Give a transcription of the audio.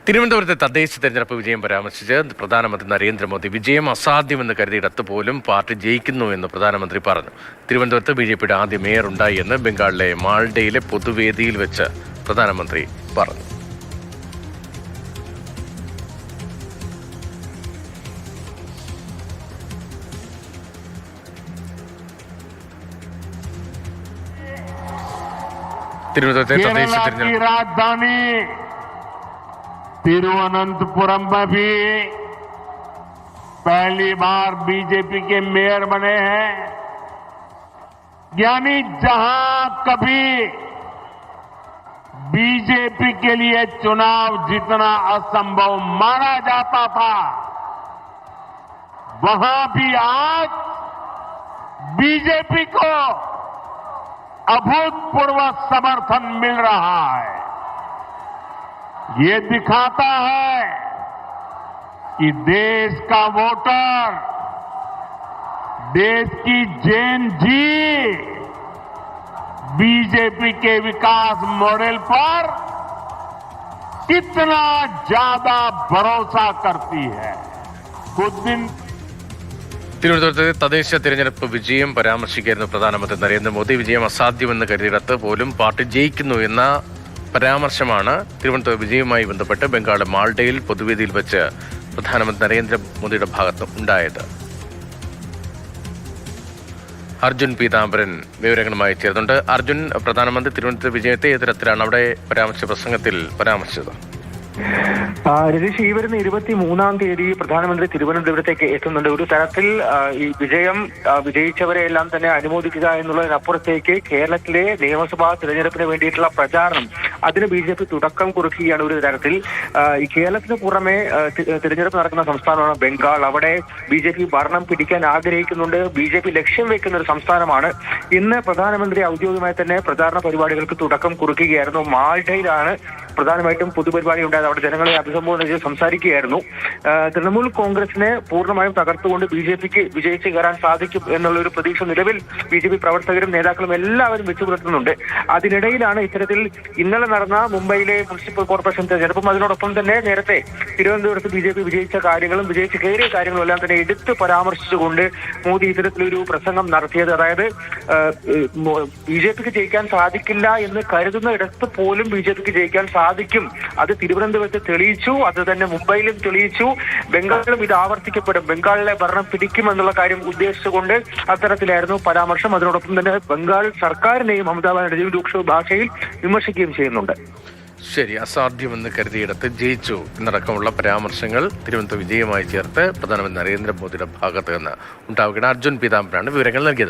തിരുവനന്തപുരത്തെ തദ്ദേശ തെരഞ്ഞെടുപ്പ് വിജയം പരാമർശിച്ച് പ്രധാനമന്ത്രി നരേന്ദ്രമോദി വിജയം അസാധ്യമെന്ന് കരുതിയിടത്ത് പോലും പാർട്ടി ജയിക്കുന്നു എന്ന് പ്രധാനമന്ത്രി പറഞ്ഞു. തിരുവനന്തപുരത്ത് ബിജെപിയുടെ ആദ്യ മേയർ ഉണ്ടായി എന്ന് ബംഗാളിലെ മാൾഡയിലെ പൊതുവേദിയിൽ വെച്ച് പ്രധാനമന്ത്രി പറഞ്ഞു. തിരുവനന്തപുരത്തെ തദ്ദേശ തെരഞ്ഞെടുപ്പ് राजधानी तिरुवनंतपुरम में भी पहली बार बीजेपी के मेयर बने हैं. यानी जहां कभी बीजेपी के लिए चुनाव जीतना असंभव माना जाता था, वहां भी आज बीजेपी को अभूतपूर्व समर्थन मिल रहा है. ये दिखाता है कि देश का वोटर, देश की जेन जी बीजेपी के विकास मॉडल पर कितना ज्यादा भरोसा करती है. कुछ दिन തിരുവനന്തപുരത്തെ തദ്ദേശ തെരഞ്ഞെടുപ്പ് വിജയം പരാമർശിക്കായിരുന്നു പ്രധാനമന്ത്രി നരേന്ദ്രമോദി. വിജയം അസാധ്യമെന്ന് കരുതിയിടത്ത് പോലും പാർട്ടി ജയിക്കുന്നു എന്ന പരാമർശമാണ് തിരുവനന്തപുരം വിജയവുമായി ബന്ധപ്പെട്ട് ബംഗാളിലെ മാൾഡയിൽ പൊതുവേദിയിൽ വെച്ച് പ്രധാനമന്ത്രി നരേന്ദ്രമോദിയുടെ ഭാഗത്ത് ഉണ്ടായത്. അർജുൻ പീതാംബരൻ വിവരങ്ങളുമായി ചേർന്നുണ്ട്. അർജുൻ, പ്രധാനമന്ത്രി തിരുവനന്തപുരത്തെ വിജയത്തെ ഏത് തരത്തിലാണ് അവിടെ പരാമർശിച്ച പ്രസംഗത്തിൽ പരാമർശിച്ചത്? രതീഷ്, ഈ വരുന്ന 23-ാം തീയതി പ്രധാനമന്ത്രി തിരുവനന്തപുരത്തേക്ക് എത്തുന്നുണ്ട്. ഒരു തരത്തിൽ ഈ വിജയിച്ചവരെ എല്ലാം തന്നെ അനുമോദിക്കുക എന്നുള്ളതിനപ്പുറത്തേക്ക് കേരളത്തിലെ നിയമസഭാ തിരഞ്ഞെടുപ്പിന് വേണ്ടിയിട്ടുള്ള പ്രചാരണം, അതിന് ബി.ജെ.പി തുടക്കം കുറിക്കുകയാണ്. ഒരു തരത്തിൽ ഈ കേരളത്തിന് പുറമെ തിരഞ്ഞെടുപ്പ് നടക്കുന്ന സംസ്ഥാനമാണ് ബംഗാൾ. അവിടെ ബി.ജെ.പി ഭരണം പിടിക്കാൻ ആഗ്രഹിക്കുന്നുണ്ട്. ബി.ജെ.പി ലക്ഷ്യം വെക്കുന്ന ഒരു സംസ്ഥാനമാണ്. ഇന്ന് പ്രധാനമന്ത്രി ഔദ്യോഗികമായി തന്നെ പ്രചാരണ പരിപാടികൾക്ക് തുടക്കം കുറിക്കുകയായിരുന്നു. മാൾഡയിലാണ് പ്രധാനമായിട്ടും പൊതുപരിപാടി ഉണ്ടായത്. അവിടെ ജനങ്ങളെ അഭിസംബോധന ചെയ്ത് സംസാരിക്കുകയായിരുന്നു. തൃണമൂൽ കോൺഗ്രസിനെ പൂർണ്ണമായും തകർത്തുകൊണ്ട് ബി.ജെ.പിക്ക് വിജയിച്ച് കയറാൻ സാധിക്കും എന്നുള്ളൊരു പ്രതീക്ഷ നിലവിൽ ബി.ജെ.പി പ്രവർത്തകരും നേതാക്കളും എല്ലാവരും വെച്ചു പുലർത്തുന്നുണ്ട്. അതിനിടയിലാണ് ഇത്തരത്തിൽ ഇന്നലെ നടന്ന മുംബൈയിലെ മുനിസിപ്പൽ കോർപ്പറേഷൻ തെരഞ്ഞെടുപ്പും അതിനോടൊപ്പം തന്നെ നേരത്തെ തിരുവനന്തപുരത്ത് ബി.ജെ.പി വിജയിച്ച കാര്യങ്ങളും വിജയിച്ച് കയറിയ കാര്യങ്ങളും എല്ലാം തന്നെ എടുത്ത് പരാമർശിച്ചുകൊണ്ട് മോദി ഇത്തരത്തിലൊരു പ്രസംഗം നടത്തിയത്. അതായത് ബി.ജെ.പിക്ക് ജയിക്കാൻ സാധിക്കില്ല എന്ന് കരുതുന്ന ഇടത്ത് പോലും ബി.ജെ.പിക്ക് ജയിക്കാൻ സാധിക്കും. അത് തിരുവനന്തപുരത്ത് തെളിയിച്ചു, അത് തന്നെ മുംബൈയിലും തെളിയിച്ചു. ബംഗാളിലും ഇത് ആവർത്തിക്കപ്പെടും, ബംഗാളിലെ ഭരണം പിടിക്കുമെന്നുള്ള കാര്യം ഉദ്ദേശിച്ചുകൊണ്ട് അത്തരത്തിലായിരുന്നു പരാമർശം. അതിനോടൊപ്പം തന്നെ ബംഗാൾ സർക്കാരിനെയും മമതാ ബാനർജി രൂക്ഷ ഭാഷയിൽ വിമർശിക്കുകയും ചെയ്യുന്നുണ്ട്. ശരി, അസാധ്യമെന്ന് കരുതിയിടത്ത് ജയിച്ചു എന്നടക്കമുള്ള പരാമർശങ്ങൾ തിരുവനന്തപുരം വിജയമായി ചേർത്ത് പ്രധാനമന്ത്രി നരേന്ദ്രമോദിയുടെ ഭാഗത്ത് നിന്ന് ഉണ്ടാവുകയാണ്. അർജുൻ പീതാംബരാണ് വിവരങ്ങൾ നൽകിയത്.